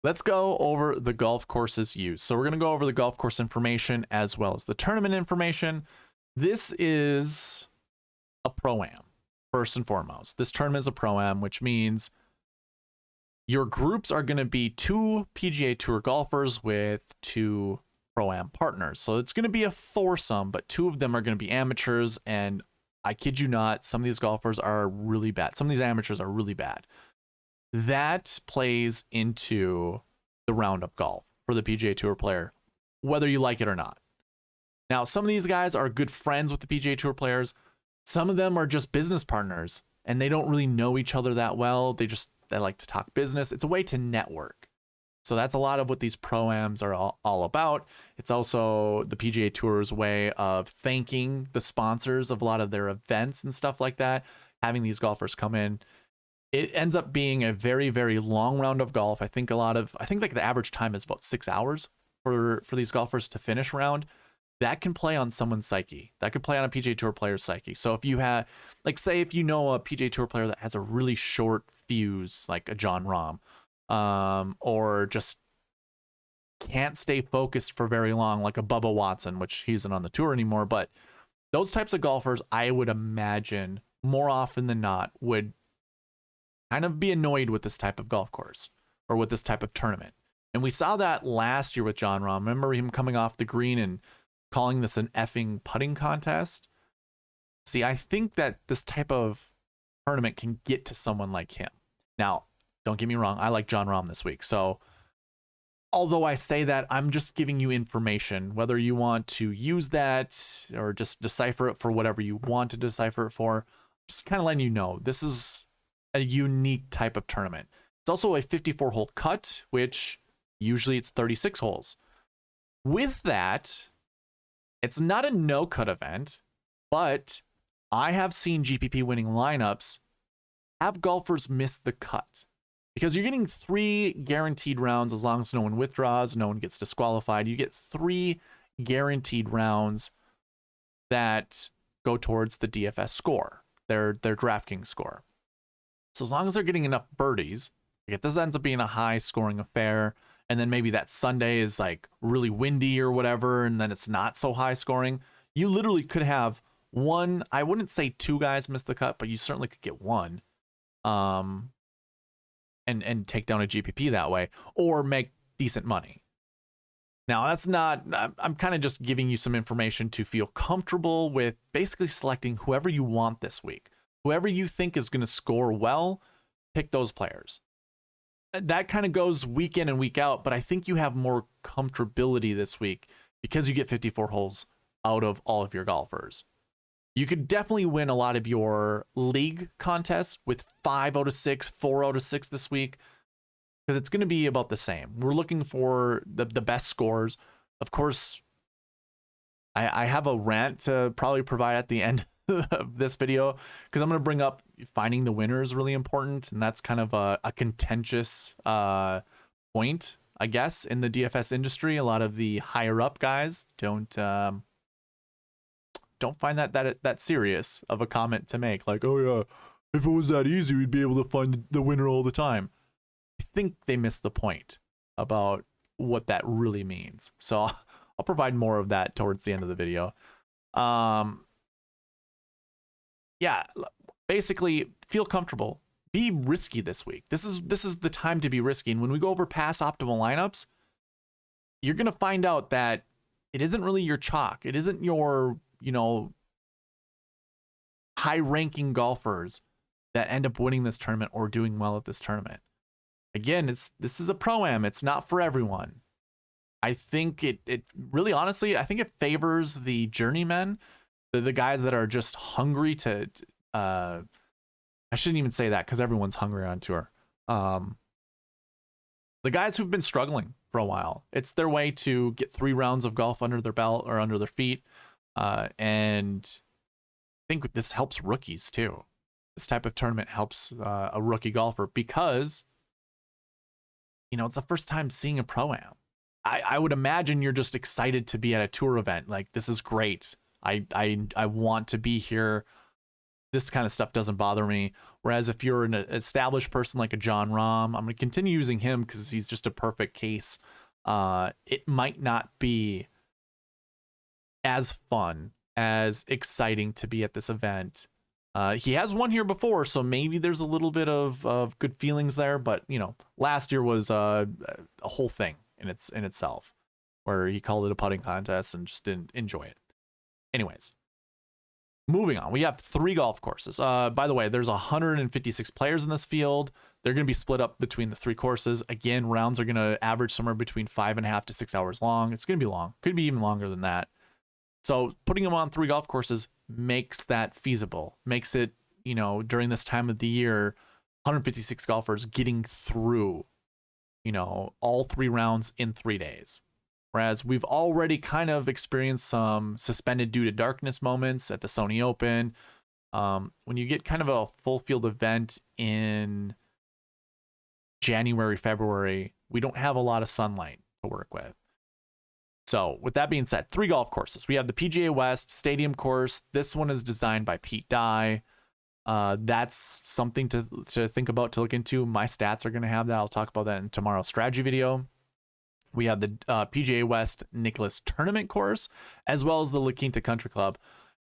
let's go over the golf courses used. So we're going to go over the golf course information as well as the tournament information. This is a Pro-Am, first and foremost. This tournament is a Pro-Am, which means your groups are going to be 2 PGA Tour golfers with 2 Pro-Am partners. So it's going to be a foursome, but 2 of them are going to be amateurs. And I kid you not, some of these golfers are really bad. Some of these amateurs are really bad. That plays into the round of golf for the PGA Tour player, whether you like it or not. Now, some of these guys are good friends with the PGA Tour players. Some of them are just business partners, and they don't really know each other that well. They like to talk business. It's a way to network. So that's a lot of what these Pro-Ams are all about. It's also the PGA Tour's way of thanking the sponsors of a lot of their events and stuff like that, having these golfers come in. It ends up being a very, very long round of golf. I think like the average time is about 6 hours for these golfers to finish round. That can play on someone's psyche. That could play on a PGA Tour player's psyche. So if you have, like, say if you know a PGA Tour player that has a really short fuse, like a Jon Rahm, or just can't stay focused for very long, like a Bubba Watson, which he isn't on the tour anymore, but those types of golfers, I would imagine more often than not would kind of be annoyed with this type of golf course or with this type of tournament. And we saw that last year with Jon Rahm. Remember him coming off the green and calling this an effing putting contest? See, I think that this type of tournament can get to someone like him. Now, don't get me wrong, I like Jon Rahm this week. So although I say that, I'm just giving you information, whether you want to use that or just decipher it for whatever you want to decipher it for. Just kind of letting you know, this is a unique type of tournament. It's also a 54-hole cut, which usually it's 36 holes. With that, it's not a no-cut event, but I have seen GPP winning lineups have golfers miss the cut because you're getting 3 guaranteed rounds as long as no one withdraws, no one gets disqualified. You get 3 guaranteed rounds that go towards the DFS score, their DraftKings score. So as long as they're getting enough birdies, like if this ends up being a high scoring affair, and then maybe that Sunday is like really windy or whatever, and then it's not so high scoring, you literally could have one, I wouldn't say 2 guys miss the cut, but you certainly could get 1, and take down a GPP that way, or make decent money. Now that's not, I'm kind of just giving you some information to feel comfortable with basically selecting whoever you want this week. Whoever you think is going to score well, pick those players. That kind of goes week in and week out, but I think you have more comfortability this week because you get 54 holes out of all of your golfers. You could definitely win a lot of your league contests with 5 out of 6, 4 out of 6 this week, because it's going to be about the same. We're looking for the best scores. Of course, I have a rant to probably provide at the end of this video, because I'm going to bring up finding the winner is really important, and that's kind of a contentious point, I guess, in the DFS industry. A lot of the higher up guys don't find that serious of a comment to make, like, oh yeah, if it was that easy we'd be able to find the winner all the time. I think they missed the point about what that really means, so I'll provide more of that towards the end of the video. Yeah, basically feel comfortable. Be risky this week. This is the time to be risky. And when we go over past optimal lineups, you're going to find out that it isn't really your chalk. It isn't your, high-ranking golfers that end up winning this tournament or doing well at this tournament. Again, this is a Pro-Am. It's not for everyone. I think it really, honestly, I think it favors the journeymen, the guys that are just hungry to, I shouldn't even say that because everyone's hungry on tour. The guys who've been struggling for a while, it's their way to get 3 rounds of golf under their belt or under their feet. And I think this helps rookies too. This type of tournament helps a rookie golfer because, it's the first time seeing a Pro-Am. I would imagine you're just excited to be at a tour event. Like, this is great. I want to be here. This kind of stuff doesn't bother me. Whereas if you're an established person like a John Rahm, I'm going to continue using him because he's just a perfect case. It might not be as fun, as exciting to be at this event. He has won here before, so maybe there's a little bit of good feelings there. But you know, last year was a whole thing in itself, where he called it a putting contest and just didn't enjoy it. Anyways, moving on, we have 3 golf courses. By the way, there's 156 players in this field. They're going to be split up between the 3 courses. Again, rounds are going to average somewhere between 5.5 to 6 hours long. It's going to be long. Could be even longer than that. So putting them on 3 golf courses makes that feasible. Makes it, you know, during this time of the year, 156 golfers getting through, you know, all 3 rounds in 3 days. Whereas we've already kind of experienced some suspended due to darkness moments at the Sony Open. When you get kind of a full field event in January, February, we don't have a lot of sunlight to work with. So with that being said, 3 golf courses. We have the PGA West Stadium course. This one is designed by Pete Dye. That's something to think about, to look into. My stats are going to have that. I'll talk about that in tomorrow's strategy video. We have the PGA West Nicklaus Tournament course, as well as the La Quinta Country Club.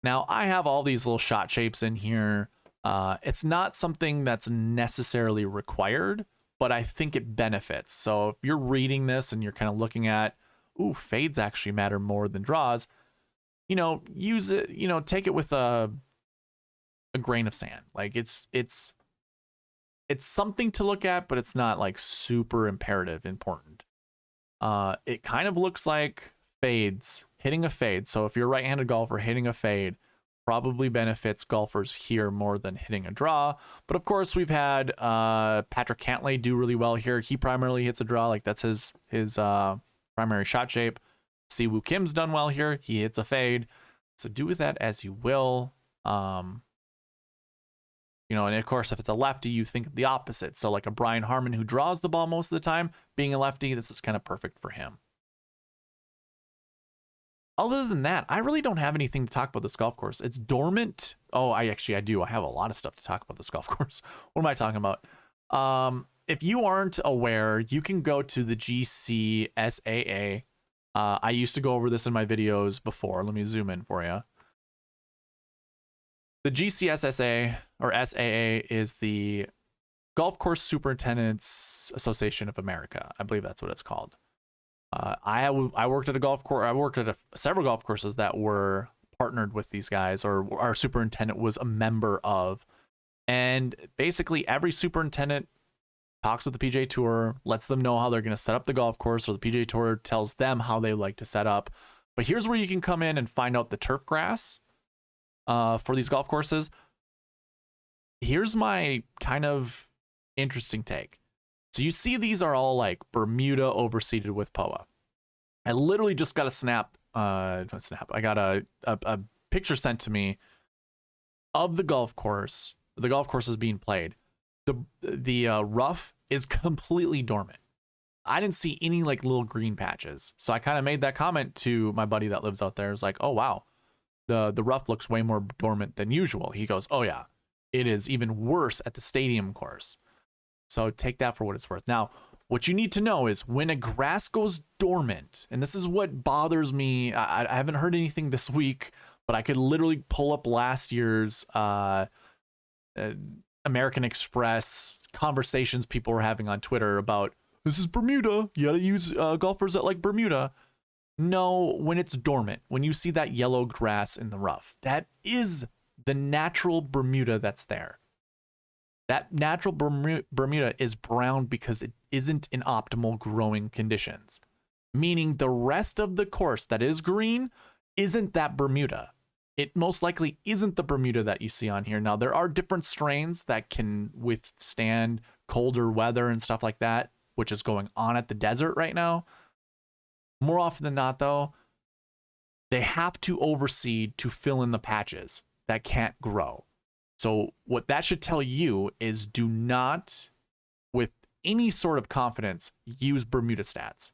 Now, I have all these little shot shapes in here. It's not something that's necessarily required, but I think it benefits. So if you're reading this and you're kind of looking at, ooh, fades actually matter more than draws, you know, use it, you know, take it with a grain of sand. Like it's something to look at, but it's not like super imperative important. It kind of looks like fades, hitting a fade. So if you're a right-handed golfer, hitting a fade probably benefits golfers here more than hitting a draw. But of course, we've had Patrick Cantlay do really well here. He primarily hits a draw, like that's his primary shot shape. Siwoo Kim's done well here. He hits a fade. So do with that as you will. You know, and of course, if it's a lefty, you think of the opposite. So like a Brian Harman who draws the ball most of the time, being a lefty, this is kind of perfect for him. Other than that, I really don't have anything to talk about this golf course. It's dormant. Oh, I do. I have a lot of stuff to talk about this golf course. What am I talking about? If you aren't aware, you can go to the GCSAA. I used to go over this in my videos before. Let me zoom in for you. The GCSSA or SAA is the Golf Course Superintendents Association of America. I believe that's what it's called. I worked at a golf course. I worked at several golf courses that were partnered with these guys, or our superintendent was a member of. And basically, every superintendent talks with the PGA Tour, lets them know how they're going to set up the golf course, or the PGA Tour tells them how they like to set up. But here's where you can come in and find out the turf grass for these golf courses. Here's my kind of interesting take. So you see these are all like Bermuda overseeded with POA. I literally just got I got a picture sent to me of the golf course. The golf course is being played. The rough is completely dormant. I didn't see any like little green patches. So I kind of made that comment to my buddy that lives out there. It's like, oh wow, the rough looks way more dormant than usual. He goes, oh yeah, it is even worse at the stadium course. So take that for what it's worth. Now, what you need to know is when a grass goes dormant, and this is what bothers me. I haven't heard anything this week, but I could literally pull up last year's American Express conversations people were having on Twitter about, this is Bermuda. You got to use golfers that like Bermuda. No, when it's dormant, when you see that yellow grass in the rough, that is the natural Bermuda that's there. That natural Bermuda is brown because it isn't in optimal growing conditions, meaning the rest of the course that is green isn't that Bermuda. It most likely isn't the Bermuda that you see on here. Now, there are different strains that can withstand colder weather and stuff like that, which is going on at the desert right now. More often than not, though, they have to overseed to fill in the patches that can't grow. So what that should tell you is do not, with any sort of confidence, use Bermuda stats.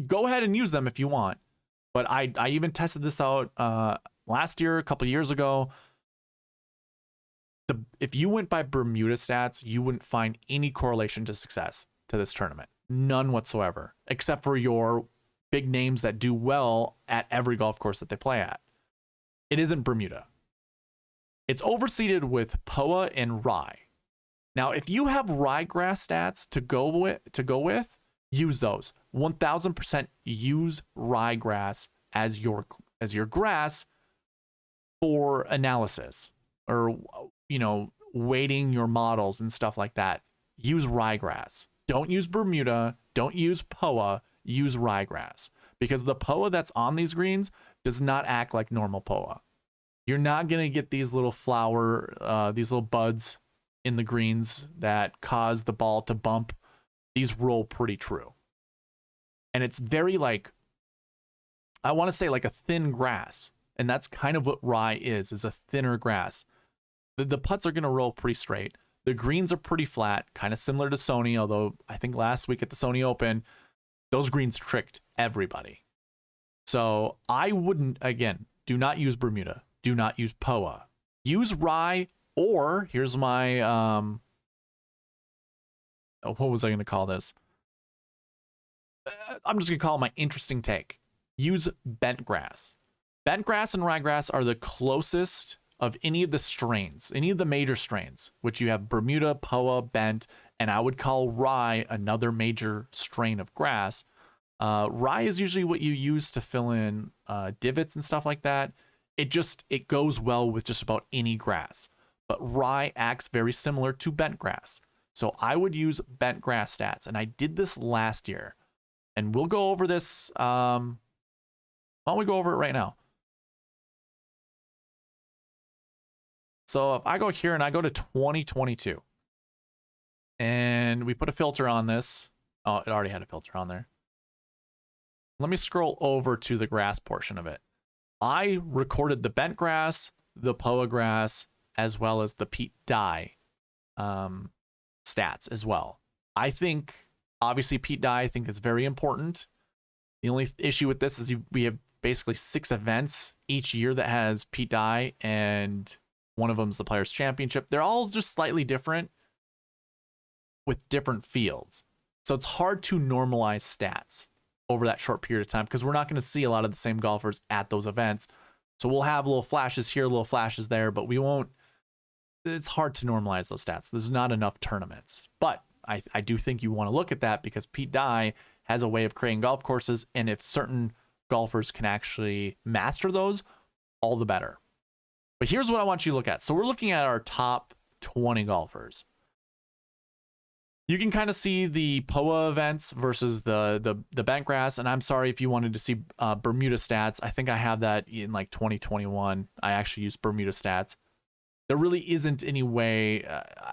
Go ahead and use them if you want. But I even tested this out last year, a couple of years ago. if you went by Bermuda stats, you wouldn't find any correlation to success to this tournament. None whatsoever, except for your big names that do well at every golf course that they play at. It isn't Bermuda. It's overseeded with POA and rye. Now, if you have ryegrass stats to go with, use those. 1000% use ryegrass as your grass for analysis, or weighting your models and stuff like that. Use ryegrass. Don't use Bermuda. Don't use POA. Use ryegrass, because the POA that's on these greens does not act like normal POA. You're not going to get these little these little buds in the greens that cause the ball to bump. These roll pretty true. And it's very I want to say like a thin grass. And that's kind of what rye is a thinner grass. The putts are going to roll pretty straight. The greens are pretty flat, kind of similar to Sony, although I think last week at the Sony Open, those greens tricked everybody. So I wouldn't, again, do not use Bermuda. Do not use POA. Use rye, or here's my, what was I going to call this? I'm just going to call it my interesting take. Use bent grass. Bent grass and ryegrass are the closest of any of the strains, any of the major strains, which you have Bermuda, POA, bent, and I would call rye another major strain of grass. Rye is usually what you use to fill in divots and stuff like that. It goes well with just about any grass, but rye acts very similar to bent grass. So I would use bent grass stats, and I did this last year, and we'll go over this. Why don't we go over it right now? So if I go here and I go to 2022, and we put a filter on this. Oh, it already had a filter on there. Let me scroll over to the grass portion of it. I recorded the bent grass, the POA grass, as well as the Pete Dye stats as well. I think, obviously, Pete Dye I think is very important. The only issue with this is we have basically 6 events each year that has Pete Dye, and one of them is the Players' Championship. They're all just slightly different with different fields. So it's hard to normalize stats over that short period of time, because we're not going to see a lot of the same golfers at those events. So we'll have little flashes here, little flashes there, but we won't. It's hard to normalize those stats. There's not enough tournaments. But I do think you want to look at that, because Pete Dye has a way of creating golf courses, and if certain golfers can actually master those, all the better. But here's what I want you to look at. So we're looking at our top 20 golfers. You can kind of see the POA events versus the bent grass. And I'm sorry if you wanted to see Bermuda stats. I think I have that in like 2021. I actually used Bermuda stats. There really isn't any way.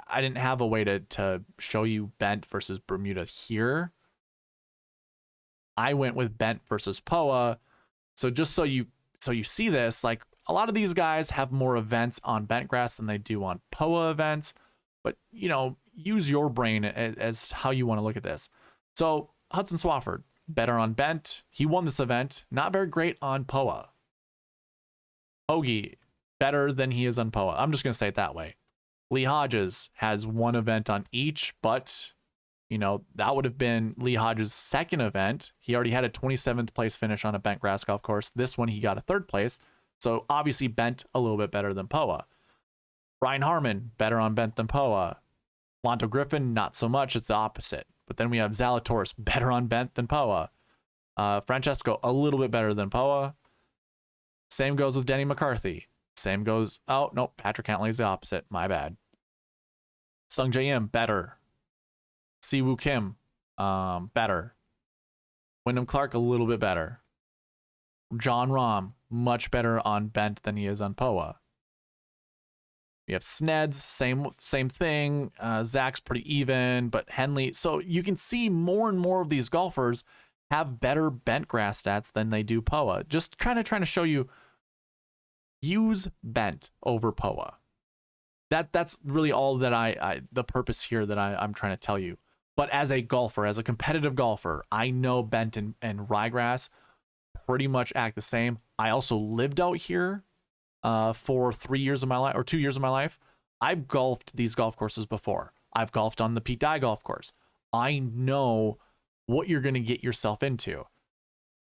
I didn't have a way to show you bent versus Bermuda here. I went with bent versus POA. So just so you see this, like a lot of these guys have more events on bent grass than they do on POA events. But, use your brain as how you want to look at this. So Hudson Swafford, better on bent. He won this event. Not very great on POA. Hoagie, better than he is on POA. I'm just going to say it that way. Lee Hodges has one event on each, but, that would have been Lee Hodges' second event. He already had a 27th place finish on a bent grass golf course. This one, he got a 3rd place. So obviously bent a little bit better than POA. Brian Harmon, better on bent than POA. Lonto Griffin, not so much. It's the opposite. But then we have Zalatoris, better on bent than POA. Francesco, a little bit better than POA. Same goes with Denny McCarthy. Same goes... Oh, no, Patrick Cantlay is the opposite. My bad. Sung J M, better. Siwoo Kim, better. Wyndham Clark, a little bit better. John Rahm, much better on bent than he is on POA. We have Sneds, same thing. Zach's pretty even, but Henley. So you can see more and more of these golfers have better bent grass stats than they do POA. Just kind of trying to show you, use bent over POA. That's really all that the purpose here that I'm trying to tell you. But as a golfer, as a competitive golfer, I know bent and ryegrass pretty much act the same. I also lived out here for 3 years of my life, or 2 years of my life. I've golfed these golf courses before. I've golfed on the Pete Dye golf course. I know what you're going to get yourself into.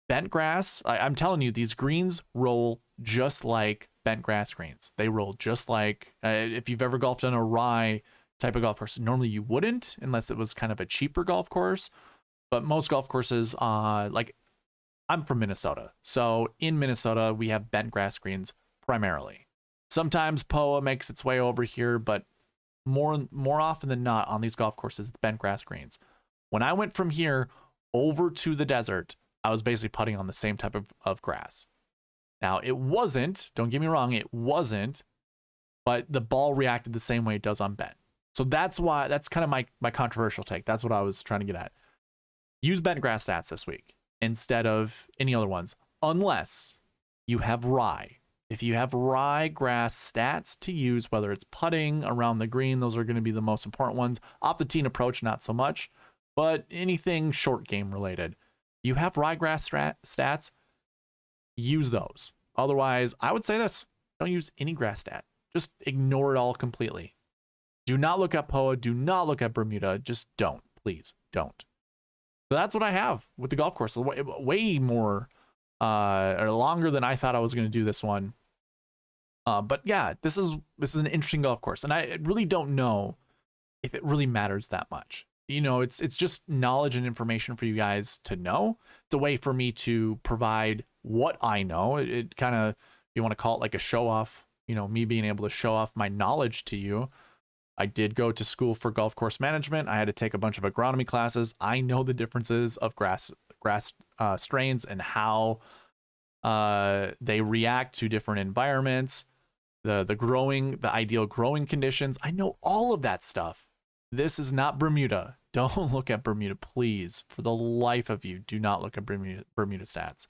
Bent grass, I'm telling you, these greens roll just like bent grass greens. They roll just like, if you've ever golfed on a rye type of golf course, normally you wouldn't unless it was kind of a cheaper golf course. But most golf courses, like I'm from Minnesota. So in Minnesota, we have bent grass greens primarily. Sometimes POA makes its way over here, but more often than not on these golf courses, it's bent grass greens. When I went from here over to the desert, I was basically putting on the same type of grass. Now, it wasn't, don't get me wrong, it wasn't, but the ball reacted the same way it does on bent. So that's why, that's kind of my controversial take. That's what I was trying to get at. Use bent grass stats this week instead of any other ones, unless you have rye. If you have rye grass stats to use, whether it's putting around the green, those are going to be the most important ones. Off the tee and approach, not so much, but anything short game related. You have ryegrass stats, use those. Otherwise, I would say this, don't use any grass stat. Just ignore it all completely. Do not look at POA, do not look at Bermuda, just don't, please, don't. So that's what I have with the golf course. Way more, or longer than I thought I was going to do this one. But yeah, this is an interesting golf course, and I really don't know if it really matters that much. You know, it's just knowledge and information for you guys to know. It's a way for me to provide what I know. It kind of, you want to call it like a show off, you know, me being able to show off my knowledge to you. I did go to school for golf course management. I had to take a bunch of agronomy classes. I know the differences of grass strains and how they react to different environments, the ideal growing conditions. I know all of that stuff. This is not Bermuda. Don't look at Bermuda, please. For the life of you, do not look at Bermuda stats.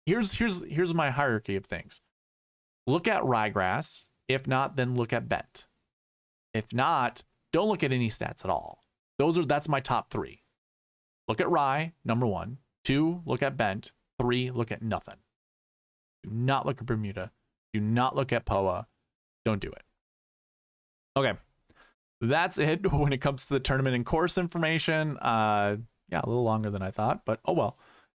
Here's my hierarchy of things. Look at ryegrass. If not, then look at bent. If not, don't look at any stats at all. That's my top 3. Look at rye, number 1. 2, look at bent. 3, look at nothing. Do not look at Bermuda. Do not look at POA. Don't do it. Okay, that's it when it comes to the tournament and course information. Yeah, a little longer than I thought, but oh well.